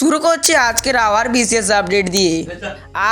শুরু করছি আজকের আবার বিশেষ আপডেট দিয়ে।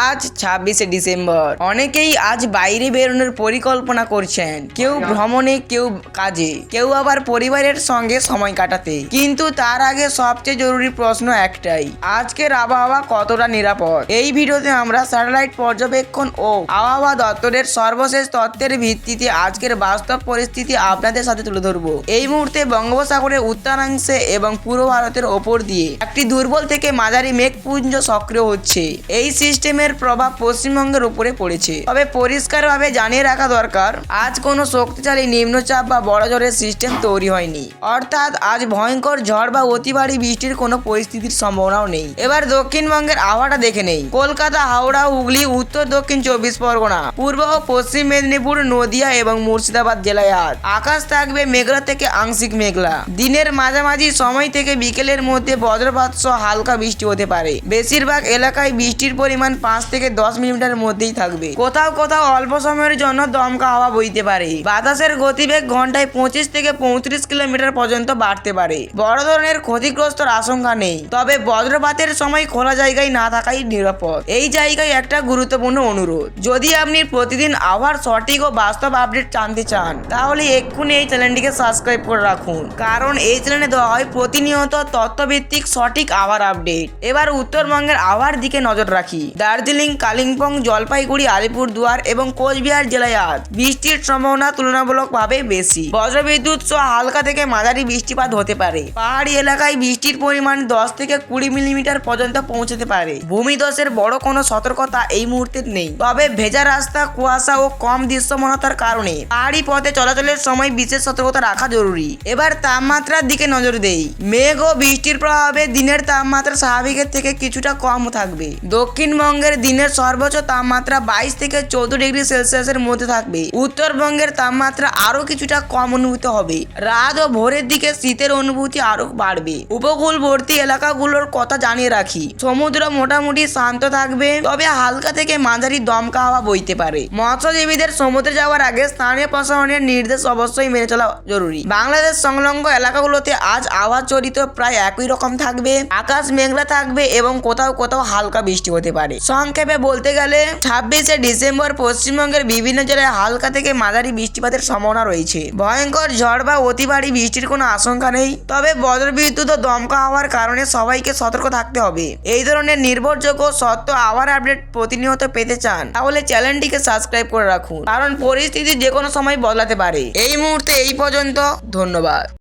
আজ 26শে ডিসেম্বর। অনেকেই আজ বাইরে বেরোনোর পরিকল্পনা করছেন, কেউ ভ্রমণে, কেউ কাজে, কেউ আবার পরিবারের সঙ্গে সময় কাটাতে। কিন্তু তার আগে সবচেয়ে জরুরি প্রশ্ন একটাই, আজকের আবহাওয়া কতটা নিরাপদ? এই ভিডিওতে আমরা স্যাটেলাইট পর্যবেক্ষণ ও আবহাওয়া দপ্তরের সর্বশেষ তথ্যের ভিত্তিতে আজকের বাস্তব পরিস্থিতি আপনাদের সাথে তুলে ধরবো। এই মুহূর্তে বঙ্গোপসাগরের উত্তরাংশে এবং পূর্ব ভারতের ওপর দিয়ে একটি দুর্বল থেকে মাঝারি মেঘপুঞ্জ সক্রিয় হচ্ছে। এই সিস্টেমের প্রভাব পশ্চিমবঙ্গের উপরে পড়েছে, তবে পরিষ্কারভাবে জানিয়ে রাখা দরকার, আজ কোনো শক্তিশালী নিম্নচাপ বা বড় ঝড়ের সিস্টেম তৈরি হয়নি। অর্থাৎ আজ ভয়ঙ্কর ঝড় বা অতি ভারী বৃষ্টির কোনো পরিস্থিতির সম্ভাবনাও নেই। এবার দক্ষিণবঙ্গের আবহাওয়াটা দেখে নেই। কলকাতা, হাওড়া, হুগলি, উত্তর দক্ষিণ 24 পরগনা, পূর্ব ও পশ্চিম মেদিনীপুর, নদিয়া এবং মুর্শিদাবাদ জেলায় আজ আকাশ থাকবে মেঘলা থেকে আংশিক মেঘলা। দিনের মাঝামাঝি সময় থেকে বিকেলের মধ্যে বজ্রপাত সহ হালকা বৃষ্টি হতে পারে। বেশিরভাগ এলাকায় বৃষ্টির পরিমাণ 5 থেকে 10 মিলিমিটারের মধ্যেই থাকবে। কোথাও কোথাও অল্প সময়ের জন্য দমকা হাওয়া বইতে পারে। বাতাসের গতিবেগ ঘন্টায় 25 থেকে 35 কিলোমিটার পর্যন্ত বাড়তে পারে। বড় ধরনের ক্ষতিগ্রস্তর আশঙ্কা নেই, তবে বজ্রপাতের সময় খোলা জায়গায় না থাকাই নিরাপদ। এই জায়গায় একটা গুরুত্বপূর্ণ অনুরোধ, যদি আপনি প্রতিদিন আবহাওয়ার সঠিক ও বাস্তব আপডেট জানতে চান, তাহলে এক্ষুনি এই চ্যানেলটিকে সাবস্ক্রাইব করে রাখুন, কারণ এই চ্যানেলে দেওয়া হয় প্রতিনিয়ত তথ্যভিত্তিক সঠিক আবহাওয়ার আপডেট। এবার উত্তরবঙ্গের আবহাওয়ার দিকে নজর রাখি। দার্জিলিং, কালিম্পং, জলপাইগুড়ি, আলিপুরদুয়ার এবং কোচবিহার জেলায় আজ বৃষ্টির সম্ভাবনা তুলনামূলকভাবে বেশি। বজ্রবিদ্যুৎ সহ হালকা থেকে মাঝারি বৃষ্টিপাত হতে পারে। পাহাড়ি এলাকায় বৃষ্টির পরিমাণ 10 থেকে 20 মিলিমিটার পর্যন্ত পৌঁছতে পারে। ভূমিধসের বড় কোনো সতর্কতা এই মুহূর্তে নেই, তবে ভেজা রাস্তা, কুয়াশা ও কম দৃশ্যমানতার কারণে পাহাড়ি পথে চলাচলের সময় বিশেষ সতর্কতা রাখা জরুরি। এবার তাপমাত্রার দিকে নজর দেই। মেঘ ও বৃষ্টির প্রভাবে দিনের তাপমাত্রা স্বাভাবিকের থেকে কিছুটা কম থাকবে। দক্ষিণবঙ্গের দিনের সর্বোচ্চ তাপমাত্রা 22 থেকে 14 ডিগ্রি সেলসিয়াসের মধ্যে থাকবে। উত্তরবঙ্গের তাপমাত্রা আরো কিছুটা কম অনুভূত হবে। রাত ও ভোরের দিকে শীতের অনুভূতি আরো বাড়বে। উপকূলবর্তী এলাকাগুলোর কথা জানিয়ে রাখি, সমুদ্র মোটামুটি শান্ত থাকবে, তবে হালকা থেকে মাঝারি দমকা হাওয়া বইতে পারে। মৎস্যজীবীদের সমুদ্রে যাওয়ার আগে স্থানীয় প্রশাসনের নির্দেশ অবশ্যই মেনে চলা জরুরি। বাংলাদেশ সংলগ্ন এলাকাগুলোতে আজ আবহাওয়া চরিত্র প্রায় একই রকম থাকবে। আকাশ মেঘলা থাকবে এবং কোথাও কোথাও হালকা বৃষ্টি হতে পারে। সংক্ষেপে বলতে গেলে 26শে ডিসেম্বর পশ্চিমবঙ্গের বিভিন্ন জেলায় হালকা থেকে মাঝারি বৃষ্টিপাতের সম্ভাবনা রয়েছে। ভয়ঙ্কর ঝড় বা অতি ভারী বৃষ্টির কোনো আশঙ্কা নেই, তবে বজ্রবিদ্যুৎ ও দমকা হওয়ার কারণে সবাইকে সতর্ক থাকতে হবে। এই ধরনের নির্ভরযোগ্য সত্য আবহাওয়ার আপডেট প্রতিনিয়ত পেতে চান, তাহলে চ্যানেলটিকে সাবস্ক্রাইব করে রাখুন, কারণ পরিস্থিতি যে কোনো সময় বদলাতে পারে। এই মুহূর্তে এই পর্যন্ত, ধন্যবাদ।